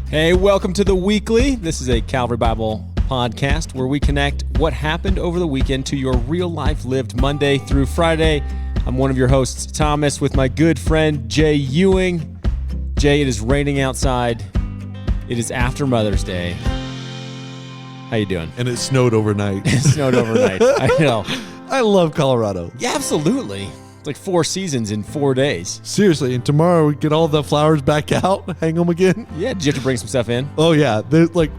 Hey, welcome to The Weekly. This is a Calvary Bible podcast where we connect what happened over the weekend to your real life lived Monday through Friday. I'm one of your hosts, Thomas, with my good friend, Jay Ewing. Jay, it is raining outside. It is after Mother's Day. How you doing? And it snowed overnight. It snowed overnight. I know. I love Colorado. Yeah, absolutely. It's like 4 seasons in 4 days. Seriously, and tomorrow we get all the flowers back out, hang them again. Yeah, did you have to bring some stuff in? Oh yeah,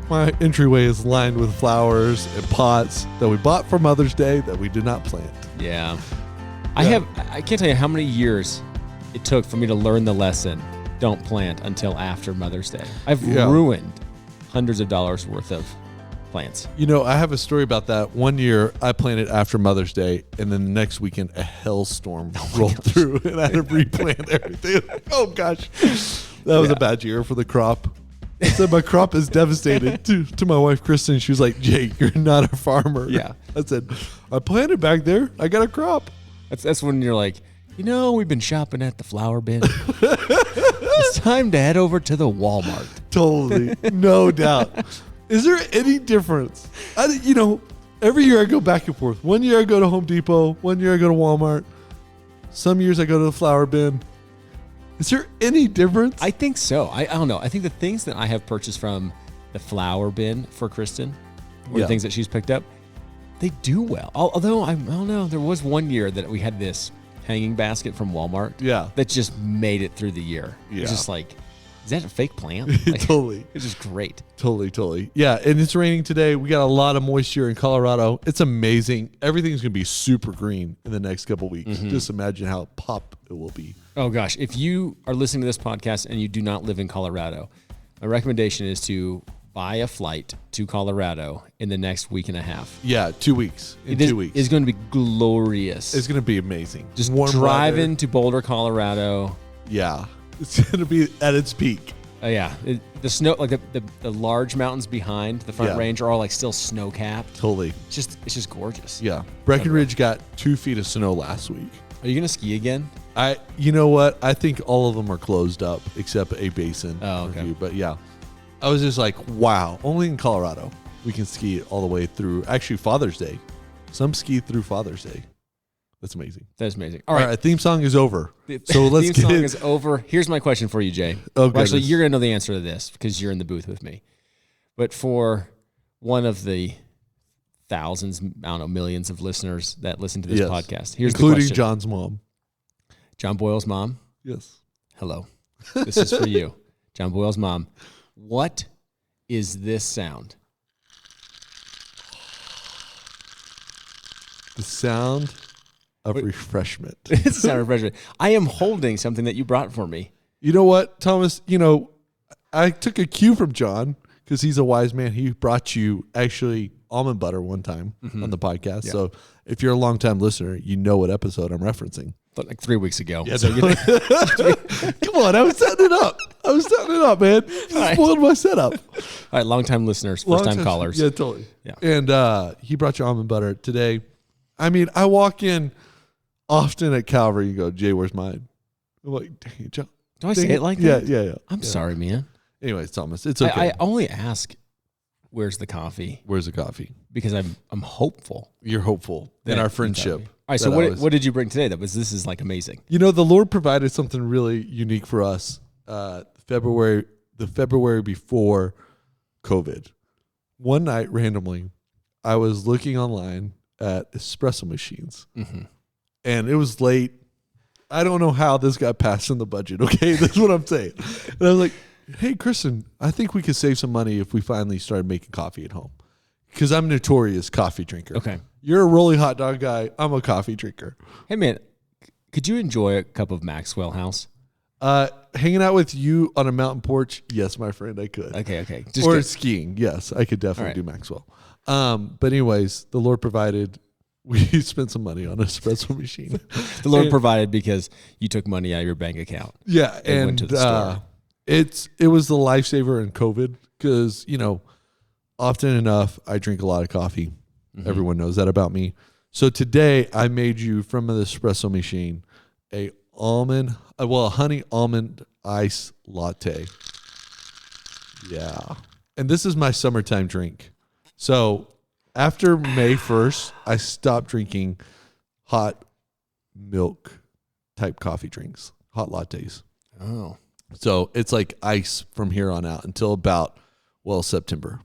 my entryway is lined with flowers and pots that we bought for Mother's Day that we did not plant. Yeah. I can't tell you how many years it took for me to learn the lesson, don't plant until after Mother's Day. I've ruined hundreds of dollars worth of plants. You know, I have a story about that. One year I planted after Mother's Day, and then the next weekend a hailstorm rolled through, and I had to replant everything. Oh gosh, that was a bad year for the crop. I said my crop is devastated to my wife Kristen. She was like, "Jake, you're not a farmer." Yeah. I said, "I planted back there. I got a crop." That's when you're like, we've been shopping at the flower bin. It's time to head over to the Walmart. Totally, no doubt. Is there any difference? Every year I go back and forth. One year I go to Home Depot. One year I go to Walmart. Some years I go to the flower bin. Is there any difference? I think so. I don't know. I think the things that I have purchased from the flower bin for Kristen, or the things that she's picked up, they do well. Although, I don't know, there was one year that we had this hanging basket from Walmart that just made it through the year. Yeah. It's just like, is that a fake plant? Like, Totally. It's just great. Totally. Yeah, and it's raining today. We got a lot of moisture in Colorado. It's amazing. Everything's going to be super green in the next couple of weeks. Mm-hmm. Just imagine how pop it will be. Oh, gosh. If you are listening to this podcast and you do not live in Colorado, my recommendation is to buy a flight to Colorado in the next week and a half. Yeah, 2 weeks. In 2 weeks. It's going to be glorious. It's going to be amazing. Just warm driving weather. to Boulder, Colorado. Yeah. It's going to be at its peak. Yeah. The snow, like the large mountains behind the Front Range are all like still snow capped. Totally. It's just gorgeous. Yeah. Breckenridge got 2 feet of snow last week. Are you going to ski again? You know what? I think all of them are closed up except a basin. Oh, okay. Review. But yeah, I was just like, wow, only in Colorado we can ski all the way through. Actually, Father's Day. Some ski through Father's Day. That's amazing. That's amazing. All right, theme song is over. So let's theme song is over. Here's my question for you, Jay. Oh, well, actually, you're going to know the answer to this because you're in the booth with me. But for one of the thousands, I don't know, millions of listeners that listen to this podcast, here's including the question. John's mom. John Boyle's mom. Yes. Hello. This is for you. John Boyle's mom. What is this sound? The sound of refreshment. It's the sound of refreshment. I am holding something that you brought for me. You know what, Thomas? I took a cue from John because he's a wise man. He brought you actually almond butter one time on the podcast. Yeah. So if you're a longtime listener, you know what episode I'm referencing. But like 3 weeks ago. Yeah, so come on, I was setting it up, man. You just spoiled my setup. All right, longtime listeners, first-time callers. Yeah, totally. Yeah. And he brought you almond butter today. I mean, I walk in often at Calvary and go, Jay, where's mine? I'm like, dang it, John. Do I say it like that? Yeah. I'm sorry, man. Anyways, Thomas, it's okay. I only ask, where's the coffee? Where's the coffee? Because I'm hopeful. You're hopeful in our friendship. All right, so what did you bring today? This is like amazing. The Lord provided something really unique for us. The February before COVID. One night, randomly, I was looking online at espresso machines. Mm-hmm. And it was late. I don't know how this got passed in the budget, okay? That's what I'm saying. And I was like, hey, Kristen, I think we could save some money if we finally started making coffee at home. Because I'm a notorious coffee drinker. Okay. You're a rolling hot dog guy. I'm a coffee drinker. Hey, man, could you enjoy a cup of Maxwell House? Hanging out with you on a mountain porch, yes, my friend, I could. Okay. Skiing, yes, I could definitely do Maxwell. But anyways, the Lord provided. We spent some money on an espresso machine. The Lord provided because you took money out of your bank account. Yeah, and went to the store. It was the lifesaver in COVID because often enough I drink a lot of coffee. Mm-hmm. Everyone knows that about me. So today I made you from the espresso machine a honey almond ice latte. Yeah. And this is my summertime drink. So after May 1st, I stopped drinking hot milk type coffee drinks, hot lattes. Oh. So it's like ice from here on out until about, September.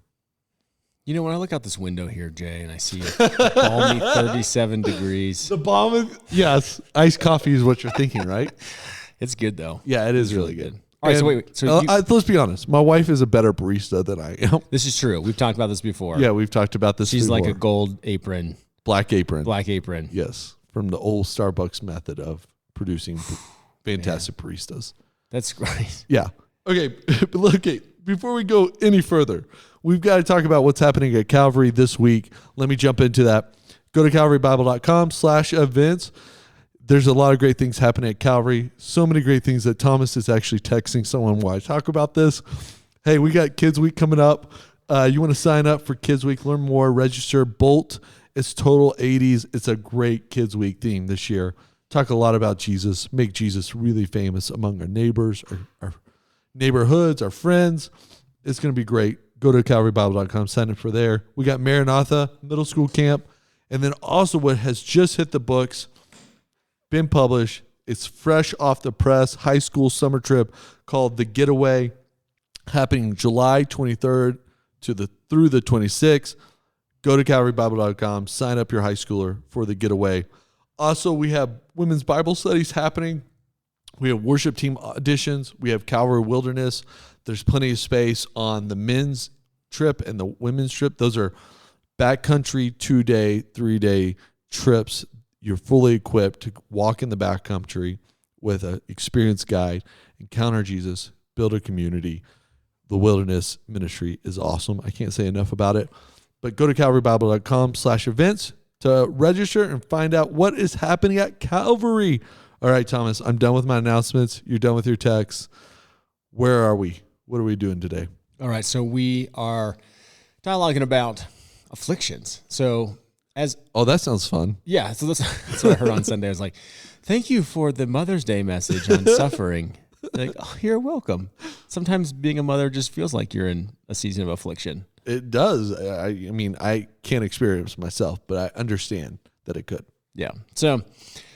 You know, when I look out this window here, Jay, and I see a balmy 37 degrees. The bomb of, yes, iced coffee is what you're thinking, right? It's good, though. Yeah, it is really good. All right, so wait. So let's be honest. My wife is a better barista than I am. this is true. We've talked about this before. Yeah, we've talked about this She's before. like a gold apron. Black apron. Black apron. Yes, from the old Starbucks method of producing fantastic baristas. That's great. Yeah. Okay, but look, before we go any further, we've got to talk about what's happening at Calvary this week. Let me jump into that. Go to calvarybible.com/events. There's a lot of great things happening at Calvary. So many great things that Thomas is actually texting someone while I talk about this. Hey, we got Kids Week coming up. You want to sign up for Kids Week, learn more, register. Bolt. It's total 80s. It's a great Kids Week theme this year. Talk a lot about Jesus, make Jesus really famous among our neighbors, our neighborhoods, our friends. It's going to be great. Go to calvarybible.com, sign up for there. We got Maranatha Middle School Camp. And then also what has just hit the books, been published. It's fresh off the press, high school summer trip called The Getaway, happening July 23rd through the 26th. Go to calvarybible.com, sign up your high schooler for The Getaway. Also, we have women's Bible studies happening. We have worship team auditions. We have Calvary Wilderness. There's plenty of space on the men's trip and the women's trip. Those are backcountry 2-day, 3-day trips. You're fully equipped to walk in the backcountry with an experienced guide, encounter Jesus, build a community. The wilderness ministry is awesome. I can't say enough about it. But go to calvarybible.com/events to register and find out what is happening at Calvary. All right, Thomas, I'm done with my announcements. You're done with your texts. Where are we? What are we doing today? All right, so we are dialoguing about afflictions. So that sounds fun. Yeah, so that's what I heard on Sunday. I was like, thank you for the Mother's Day message on suffering. Like, oh, you're welcome. Sometimes being a mother just feels like you're in a season of affliction. It does. I mean, I can't experience myself, but I understand that it could. Yeah. So,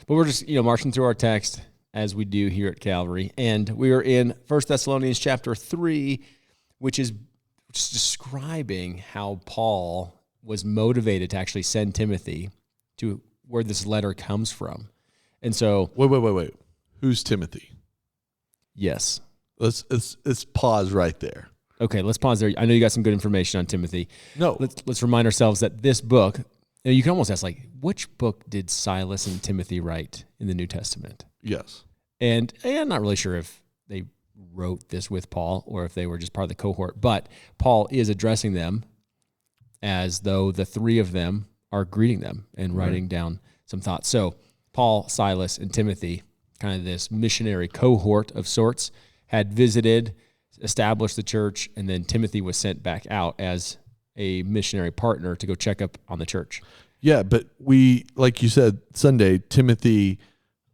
but we're just, marching through our text as we do here at Calvary. And we are in 1 Thessalonians chapter 3, which is describing how Paul was motivated to actually send Timothy to where this letter comes from. And so... Wait. Who's Timothy? Yes. Let's pause right there. Okay, let's pause there. I know you got some good information on Timothy. No. Let's remind ourselves that this book, you can almost ask, which book did Silas and Timothy write in the New Testament? Yes. And I'm not really sure if they wrote this with Paul or if they were just part of the cohort, but Paul is addressing them as though the three of them are greeting them and writing down some thoughts. So Paul, Silas, and Timothy, kind of this missionary cohort of sorts, had visited, established the church, and then Timothy was sent back out as a missionary partner to go check up on the church. Yeah, but like you said, Sunday, Timothy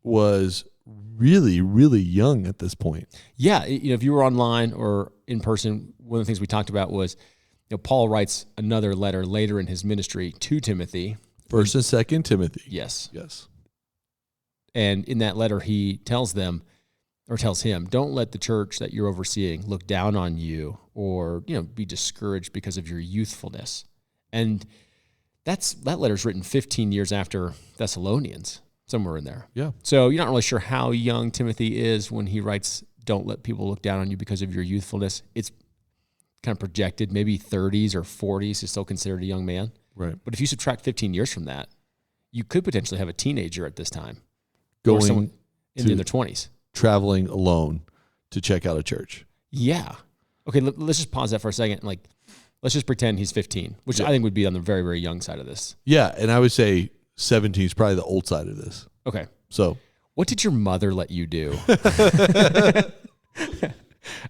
was really, really young at this point. Yeah, if you were online or in person, one of the things we talked about was, Paul writes another letter later in his ministry to Timothy. 1st and 2nd Timothy. Yes. Yes. And in that letter, he tells him, don't let the church that you're overseeing look down on you or, be discouraged because of your youthfulness. And that letter's written 15 years after Thessalonians, somewhere in there. Yeah. So you're not really sure how young Timothy is when he writes, don't let people look down on you because of your youthfulness. It's kind of projected, maybe 30s or 40s is still considered a young man. Right. But if you subtract 15 years from that, you could potentially have a teenager at this time. Going or someone in their 20s. Traveling alone to check out a church. Yeah. Okay, let's just pause that for a second. Let's just pretend he's 15, which I think would be on the very, very young side of this. Yeah, and I would say 17 is probably the old side of this. Okay. So, what did your mother let you do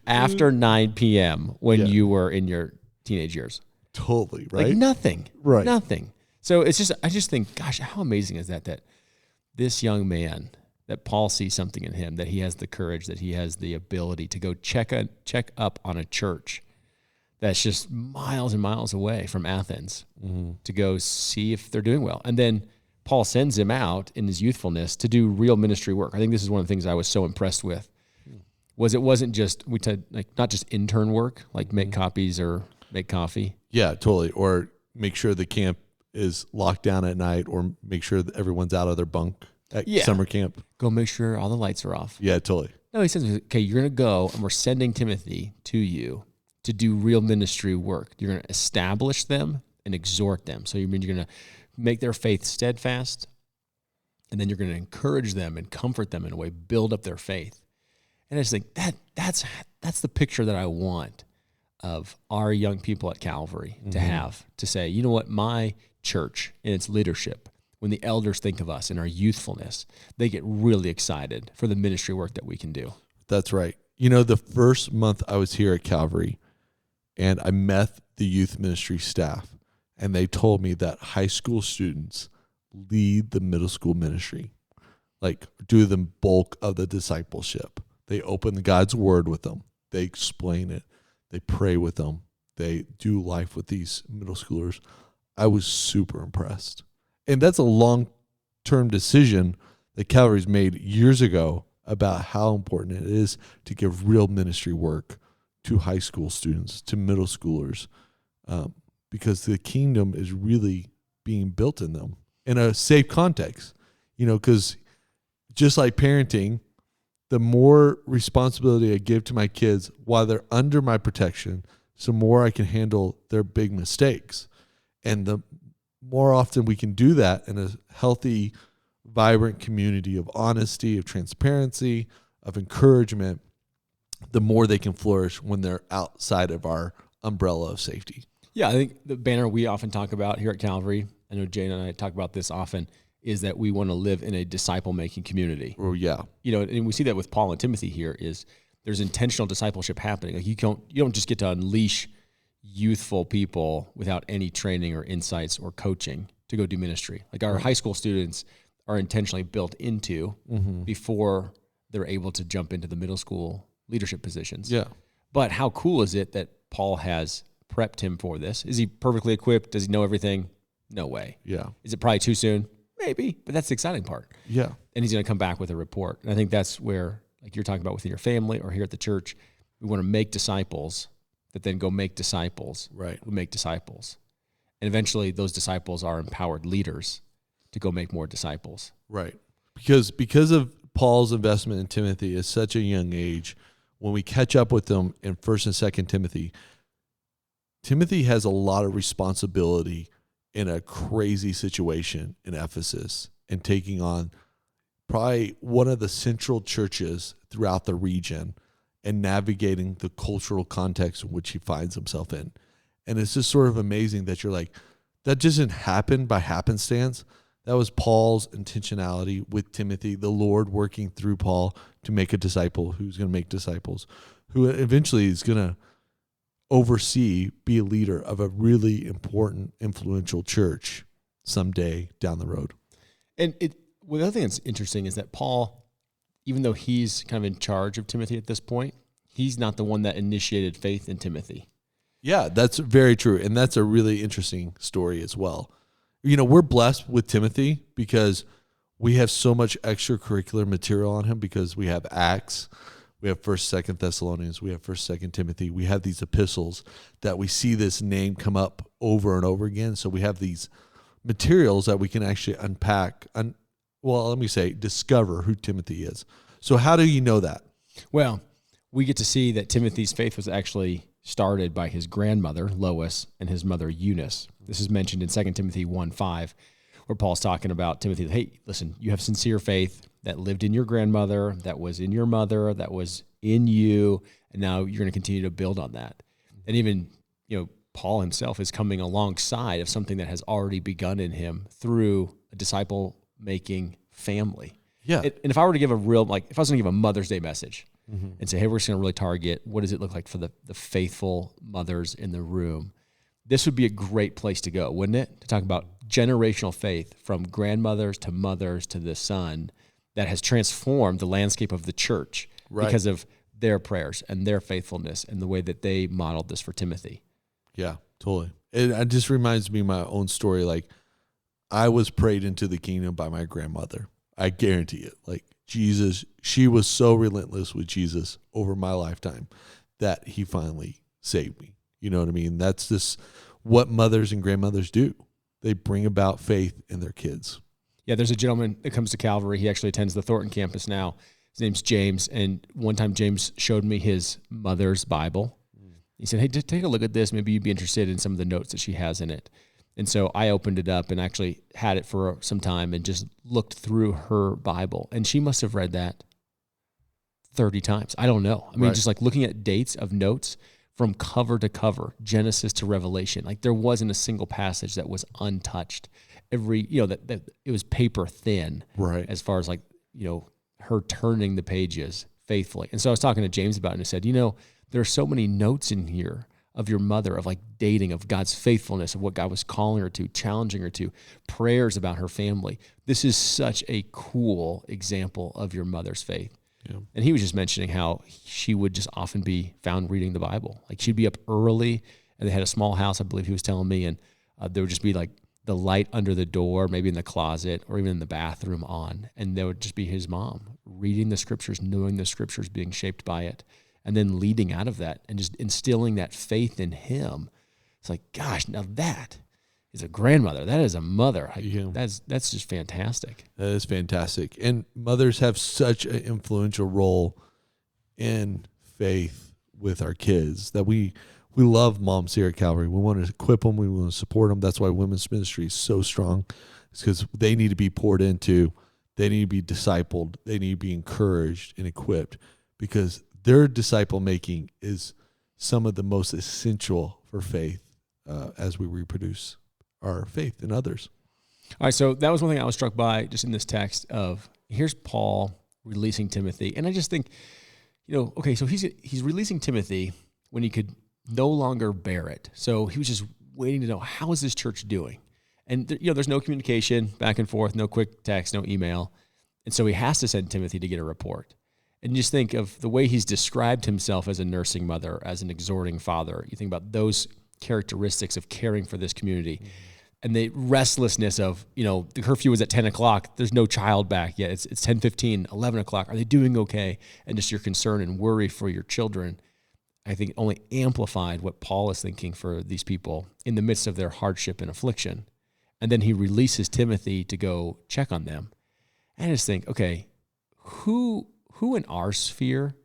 after 9 p.m. when you were in your teenage years? Totally, right? Nothing. Right. Nothing. So I just think, gosh, how amazing is that this young man, that Paul sees something in him, that he has the courage, that he has the ability to go check up on a church that's just miles and miles away from Athens to go see if they're doing well. And then Paul sends him out in his youthfulness to do real ministry work. I think this is one of the things I was so impressed with, was it wasn't just, not just intern work, like make copies or make coffee. Yeah, totally. Or make sure the camp is locked down at night, or make sure that everyone's out of their bunk at summer camp. Go make sure all the lights are off. Yeah, totally. No, he says, okay, you're going to go and we're sending Timothy to you to do real ministry work. You're going to establish them and exhort them. So you're going to make their faith steadfast, and then you're going to encourage them and comfort them in a way, build up their faith. And I just think that's the picture that I want of our young people at Calvary to have, to say, you know what, my church and its leadership, when the elders think of us and our youthfulness, they get really excited for the ministry work that we can do. That's right. You know, the first month I was here at Calvary, and I met the youth ministry staff, and they told me that high school students lead the middle school ministry, like do the bulk of the discipleship. They open God's word with them. They explain it. They pray with them. They do life with these middle schoolers. I was super impressed. And that's a long-term decision that Calvary's made years ago about how important it is to give real ministry work to high school students, to middle schoolers, because the kingdom is really being built in them in a safe context. You know, because just like parenting, the more responsibility I give to my kids while they're under my protection, the more I can handle their big mistakes. And the more often we can do that in a healthy, vibrant community of honesty, of transparency, of encouragement, the more they can flourish when they're outside of our umbrella of safety. Yeah, I think the banner we often talk about here at Calvary, I know Jane and I talk about this often, is that we want to live in a disciple-making community. Oh, yeah. You know, and we see that with Paul and Timothy here, is there's intentional discipleship happening. Like you don't just get to unleash youthful people without any training or insights or coaching to go do ministry. Like our high school students are intentionally built into before they're able to jump into the middle school leadership positions. Yeah. But how cool is it that Paul has prepped him for this? Is he perfectly equipped? Does he know everything? No way. Yeah. Is it probably too soon? Maybe, but that's the exciting part. Yeah. And he's going to come back with a report. And I think that's where, like you're talking about within your family or here at the church, we want to make disciples that then go make disciples. Right. Who make disciples. And eventually those disciples are empowered leaders to go make more disciples. Right. Because of Paul's investment in Timothy at such a young age, when we catch up with them in 1st and 2nd Timothy, Timothy has a lot of responsibility in a crazy situation in Ephesus and taking on probably one of the central churches throughout the region and navigating the cultural context in which he finds himself in. And it's just sort of amazing that you're like, that doesn't happen by happenstance. That was Paul's intentionality with Timothy, the Lord working through Paul to make a disciple who's going to make disciples, who eventually is going to oversee, be a leader of a really important, influential church someday down the road. And the other thing that's interesting is that Paul, even though he's kind of in charge of Timothy at this point, he's not the one that initiated faith in Timothy. Yeah, that's very true. And that's a really interesting story as well. You know, we're blessed with Timothy because we have so much extracurricular material on him, because we have Acts, we have 1st, 2nd Thessalonians, we have 1st, 2nd Timothy. We have these epistles that we see this name come up over and over again. So we have these materials that we can actually unpack, discover who Timothy is. So how do you know that? Well, we get to see that Timothy's faith was actually started by his grandmother, Lois, and his mother, Eunice. This is mentioned in 2 Timothy 1:5, where Paul's talking about Timothy. Hey, listen, you have sincere faith that lived in your grandmother, that was in your mother, that was in you, and now you're going to continue to build on that. And even, Paul himself is coming alongside of something that has already begun in him through a disciple-making family. Yeah. And if I were to give if I was going to give a Mother's Day message and say, hey, we're just going to really target, what does it look like for the faithful mothers in the room? This would be a great place to go, wouldn't it? To talk about generational faith from grandmothers to mothers to the son that has transformed the landscape of the church because of their prayers and their faithfulness and the way that they modeled this for Timothy. Yeah, totally. It just reminds me of my own story. Like, I was prayed into the kingdom by my grandmother. I guarantee it. Like, Jesus, she was so relentless with Jesus over my lifetime that he finally saved me. You know what I mean? That's just what mothers and grandmothers do. They bring about faith in their kids. Yeah, there's a gentleman that comes to Calvary. He actually attends the Thornton campus now. His name's James, and one time James showed me his mother's Bible. He said, hey, just take a look at this. Maybe you'd be interested in some of the notes that she has in it. And so I opened it up and actually had it for some time and just looked through her Bible. And she must have read that 30 times. I don't know. I mean, just like looking at dates of notes from cover to cover, Genesis to Revelation. Like, there wasn't a single passage that was untouched. Every, that it was paper thin, right? As far as like, her turning the pages faithfully. And so I was talking to James about it, and he said, there are so many notes in here of your mother, of like dating, of God's faithfulness, of what God was calling her to, challenging her to, prayers about her family. This is such a cool example of your mother's faith. Yeah. And he was just mentioning how she would just often be found reading the Bible. Like, she'd be up early, and they had a small house, I believe he was telling me, and there would just be like the light under the door, maybe in the closet or even in the bathroom on, and there would just be his mom reading the scriptures, knowing the scriptures, being shaped by it, and then leading out of that and just instilling that faith in him. It's like, gosh, now that is a grandmother. That is a mother. That's just fantastic. That is fantastic. And mothers have such an influential role in faith with our kids that we love moms here at Calvary. We want to equip them. We want to support them. That's why women's ministry is so strong. It's because they need to be poured into. They need to be discipled. They need to be encouraged and equipped, because their disciple making is some of the most essential for faith as we reproduce our faith in others. All right, so that was one thing I was struck by just in this text of, here's Paul releasing Timothy. And I just think, okay, so he's releasing Timothy when he could no longer bear it. So he was just waiting to know, how is this church doing? And there's no communication back and forth, no quick text, no email. And so he has to send Timothy to get a report. And just think of the way he's described himself as a nursing mother, as an exhorting father. You think about those characteristics of caring for this community. Mm-hmm. And the restlessness of, the curfew was at 10 o'clock. There's no child back yet. It's 10:15, 11 o'clock. Are they doing okay? And just your concern and worry for your children, I think, only amplified what Paul is thinking for these people in the midst of their hardship and affliction. And then he releases Timothy to go check on them. And I just think, okay, who in our sphere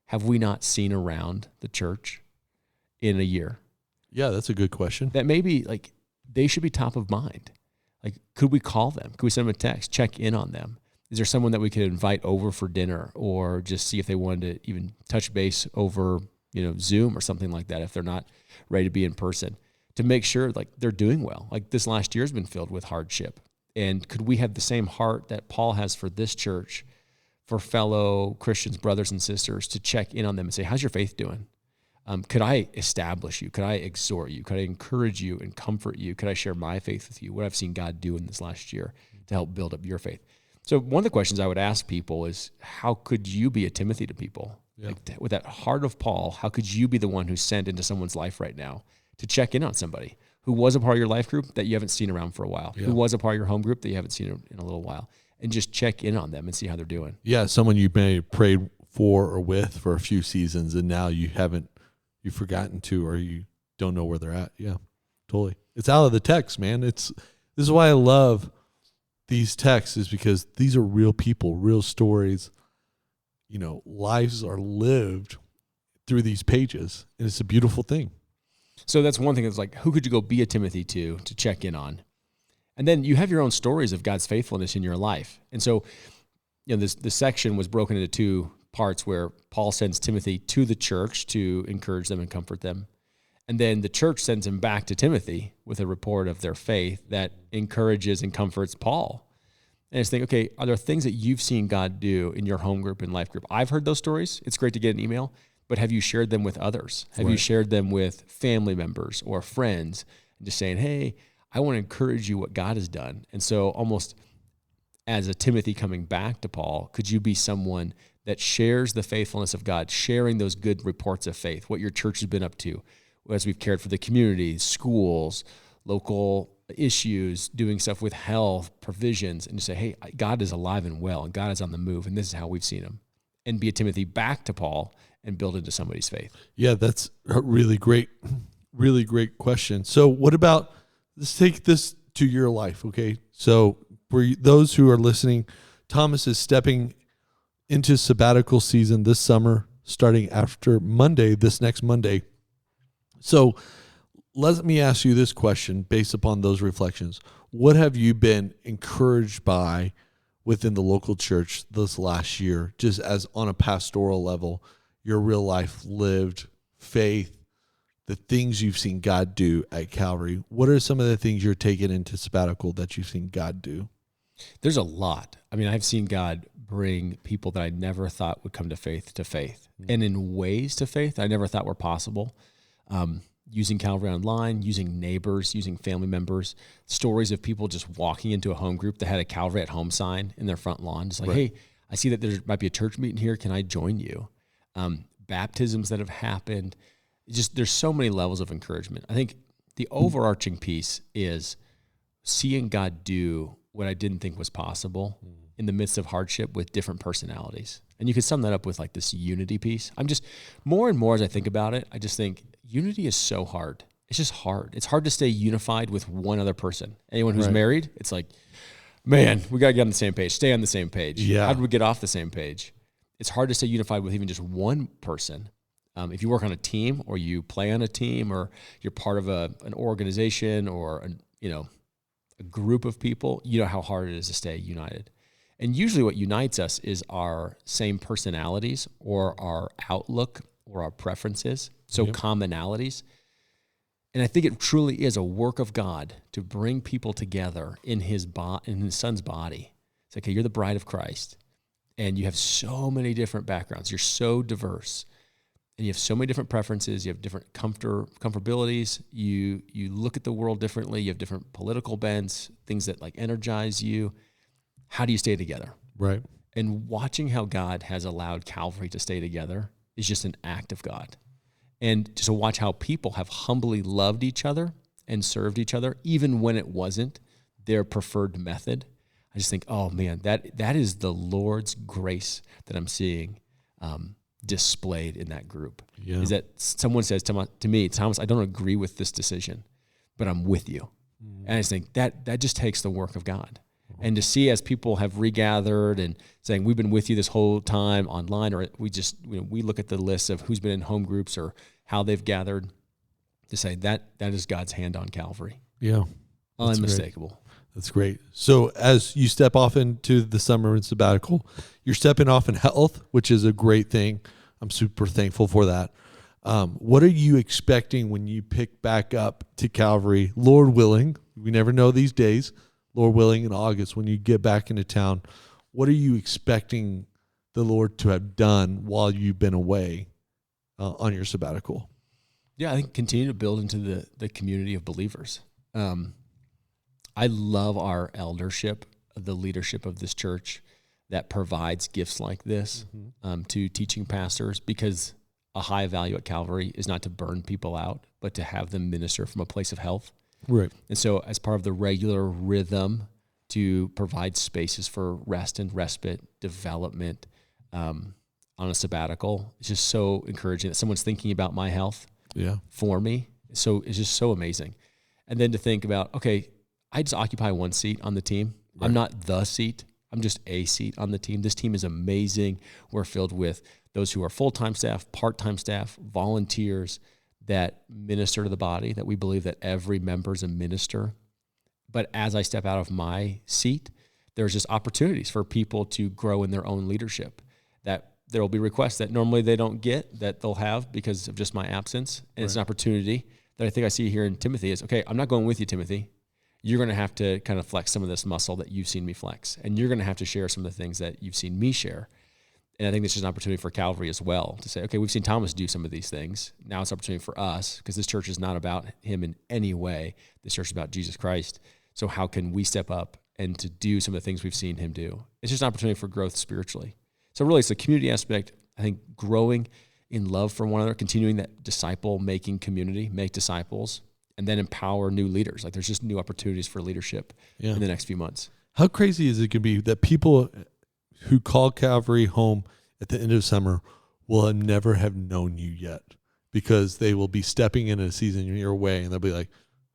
have we not seen around the church in a year? Yeah, that's a good question. That maybe like they should be top of mind. Like, could we call them? Could we send them a text, check in on them? Is there someone that we could invite over for dinner, or just see if they wanted to even touch base over, Zoom or something like that, if they're not ready to be in person, to make sure like they're doing well? Like, this last year has been filled with hardship. And could we have the same heart that Paul has for this church, for fellow Christians, brothers and sisters, to check in on them and say, how's your faith doing? Could I establish you? Could I exhort you? Could I encourage you and comfort you? Could I share my faith with you? What I've seen God do in this last year to help build up your faith. So one of the questions I would ask people is, how could you be a Timothy to people? Yeah. Like, with that heart of Paul, how could you be the one who's sent into someone's life right now to check in on somebody who was a part of your life group that you haven't seen around for a while, who was a part of your home group that you haven't seen in a little while, and just check in on them and see how they're doing? Yeah, someone you may have prayed for or with for a few seasons, and now you've forgotten to, or you don't know where they're at. Yeah, totally. It's out of the text, man. This is why I love these texts, is because these are real people, real stories. Lives are lived through these pages, and it's a beautiful thing. So that's one thing. That's like, who could you go be a Timothy to check in on? And then you have your own stories of God's faithfulness in your life. And so, this section was broken into two parts, where Paul sends Timothy to the church to encourage them and comfort them. And then the church sends him back to Timothy with a report of their faith that encourages and comforts Paul. And I just think, okay, are there things that you've seen God do in your home group and life group? I've heard those stories. It's great to get an email, but have you shared them with others? Have you shared them with family members or friends, and just saying, hey, I want to encourage you what God has done? And so almost as a Timothy coming back to Paul, could you be someone that shares the faithfulness of God, sharing those good reports of faith, what your church has been up to, as we've cared for the community, schools, local issues, doing stuff with health, provisions, and to say, hey, God is alive and well, and God is on the move, and this is how we've seen him. And be a Timothy back to Paul and build into somebody's faith. Yeah, that's a really great question. So what about, let's take this to your life, okay? So for those who are listening, Thomas is stepping into sabbatical season this summer, starting after Monday, this next Monday. So let me ask you this question based upon those reflections. What have you been encouraged by within the local church this last year, just as on a pastoral level, your real life lived faith, the things you've seen God do at Calvary? What are some of the things you're taking into sabbatical that you've seen God do? There's a lot. I mean, I've seen God bring people that I never thought would come to faith, and in ways to faith I never thought were possible. Using Calvary Online, using neighbors, using family members, stories of people just walking into a home group that had a Calvary at Home sign in their front lawn. Just like, hey, I see that there might be a church meeting here. Can I join you? Baptisms that have happened. Just there's so many levels of encouragement. I think the overarching piece is seeing God do what I didn't think was possible in the midst of hardship with different personalities. And you can sum that up with like this unity piece. I'm just, more and more as I think about it, I just think unity is so hard. It's just hard. It's hard to stay unified with one other person. Anyone who's married, it's like, man, we got to get on the same page, stay on the same page. Yeah. How do we get off the same page? It's hard to stay unified with even just one person. If you work on a team or you play on a team or you're part of an organization or a group of people, you know how hard it is to stay united. And usually what unites us is our same personalities or our outlook or our preferences, so commonalities. And I think it truly is a work of God to bring people together in his son's body. It's like, okay, you're the bride of Christ, and you have so many different backgrounds. You're so diverse, and you have so many different preferences. You have different comfortabilities. You look at the world differently. You have different political bents, things that like energize you. How do you stay together? Right. And watching how God has allowed Calvary to stay together is just an act of God. And just to watch how people have humbly loved each other and served each other, even when it wasn't their preferred method. I just think, oh man, that is the Lord's grace that I'm seeing displayed in that group. Yeah. Is that someone says to me, Thomas, I don't agree with this decision, but I'm with you. Mm-hmm. And I just think that just takes the work of God. And to see as people have regathered and saying, we've been with you this whole time online, or we look at the list of who's been in home groups or how they've gathered, to say that is God's hand on Calvary. Yeah. Unmistakable. That's great. So as you step off into the summer and sabbatical, you're stepping off in health, which is a great thing. I'm super thankful for that. What are you expecting when you pick back up to Calvary, Lord willing? We never know these days. Lord willing, in August, when you get back into town, what are you expecting the Lord to have done while you've been away on your sabbatical? Yeah, I think continue to build into the community of believers. I love our eldership, the leadership of this church that provides gifts like this to teaching pastors, because a high value at Calvary is not to burn people out, but to have them minister from a place of health. Right. And so as part of the regular rhythm to provide spaces for rest and respite, development on a sabbatical, it's just so encouraging that someone's thinking about my health for me. So it's just so amazing. And then to think about, okay, I just occupy one seat on the team. Right. I'm not the seat. I'm just a seat on the team. This team is amazing. We're filled with those who are full-time staff, part-time staff, volunteers, that minister to the body, that we believe that every member is a minister. But as I step out of my seat, there's just opportunities for people to grow in their own leadership, that there will be requests that normally they don't get, that they'll have because of just my absence. And It's an opportunity that I think I see here in Timothy is, okay, I'm not going with you, Timothy. You're going to have to kind of flex some of this muscle that you've seen me flex. And you're going to have to share some of the things that you've seen me share. And I think this is an opportunity for Calvary as well to say, okay, we've seen Thomas do some of these things. Now it's an opportunity for us, because this church is not about him in any way. This church is about Jesus Christ. So how can we step up and to do some of the things we've seen him do? It's just an opportunity for growth spiritually. So really it's the community aspect, I think, growing in love for one another, continuing that disciple-making community, make disciples, and then empower new leaders. Like there's just new opportunities for leadership in the next few months. How crazy is it going to be that people who call Calvary home at the end of summer will never have known you yet, because they will be stepping into a season your way and they'll be like,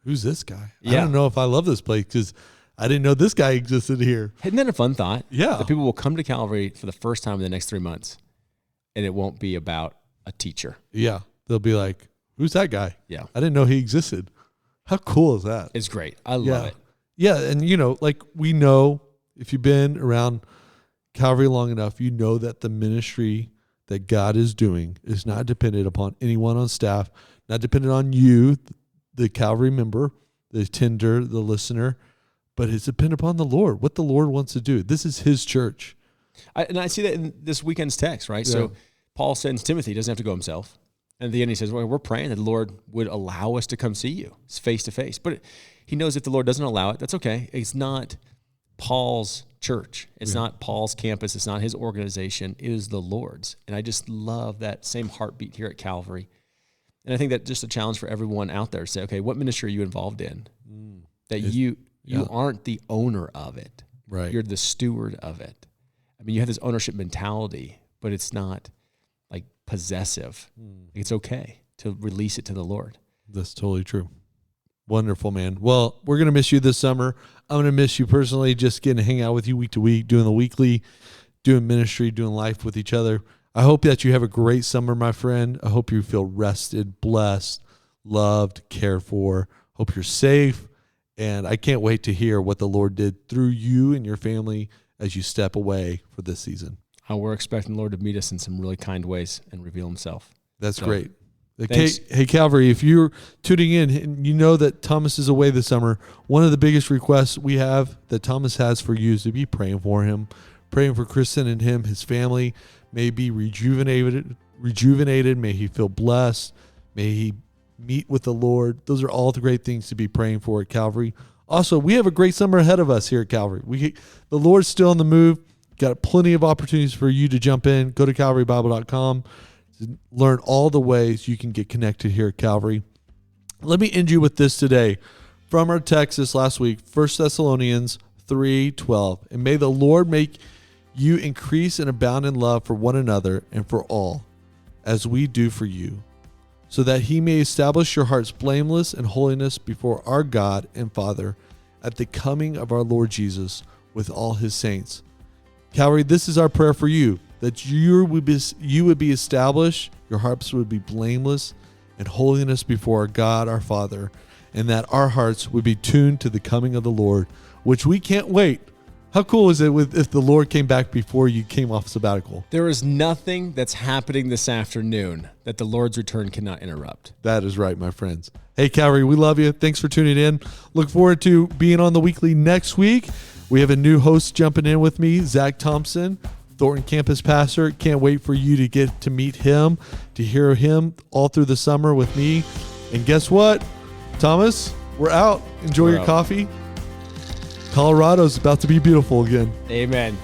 who's this guy? I don't know if I love this place because I didn't know this guy existed here. Isn't that a fun thought? Yeah. That people will come to Calvary for the first time in the next 3 months, and it won't be about a teacher. Yeah. They'll be like, who's that guy? Yeah. I didn't know he existed. How cool is that? It's great. I love it. Yeah. And, you know, like we know, if you've been around Calvary long enough, you know that the ministry that God is doing is not dependent upon anyone on staff, not dependent on you, the Calvary member, the attender, the listener, but it's dependent upon the Lord, what the Lord wants to do. This is his church. And I see that in this weekend's text, right? Yeah. So Paul sends Timothy, he doesn't have to go himself. And at the end he says, well, we're praying that the Lord would allow us to come see you. It's face to face. But he knows if the Lord doesn't allow it, that's okay. It's not Paul's church. It's not Paul's campus. It's not his organization. It is the Lord's. And I just love that same heartbeat here at Calvary. And I think that just a challenge for everyone out there to say, okay, what ministry are you involved in? That you aren't the owner of it. Right. You're the steward of it. I mean, you have this ownership mentality, but it's not like possessive. It's okay to release it to the Lord. That's totally true. Wonderful, man. Well, we're going to miss you this summer. I'm going to miss you personally, just getting to hang out with you week to week, doing the weekly, doing ministry, doing life with each other. I hope that you have a great summer, my friend. I hope you feel rested, blessed, loved, cared for. Hope you're safe. And I can't wait to hear what the Lord did through you and your family as you step away for this season. We're expecting the Lord to meet us in some really kind ways and reveal himself. That's great. Hey, Calvary, if you're tuning in and you know that Thomas is away this summer, one of the biggest requests we have that Thomas has for you is to be praying for him, praying for Kristen and him, his family. May he be rejuvenated. May he feel blessed. May he meet with the Lord. Those are all the great things to be praying for at Calvary. Also, we have a great summer ahead of us here at Calvary. The Lord's still on the move. Got plenty of opportunities for you to jump in. Go to calvarybible.com to learn all the ways you can get connected here at Calvary. Let me end you with this today from our text this last week, 1 Thessalonians 3:12. And may the Lord make you increase and abound in love for one another and for all, as we do for you, so that he may establish your hearts blameless in holiness before our God and Father at the coming of our Lord Jesus with all his saints. Calvary, this is our prayer for you, that you would be established, your hearts would be blameless in holiness before our God, our Father, and that our hearts would be tuned to the coming of the Lord, which we can't wait. How cool is it if the Lord came back before you came off sabbatical? There is nothing that's happening this afternoon that the Lord's return cannot interrupt. That is right, my friends. Hey, Calvary, we love you. Thanks for tuning in. Look forward to being on the weekly next week. We have a new host jumping in with me, Zach Thompson, Thornton campus pastor. Can't wait for you to get to meet him, to hear him all through the summer with me. And guess what, Thomas? We're out. Enjoy your coffee. Colorado's about to be beautiful again. Amen.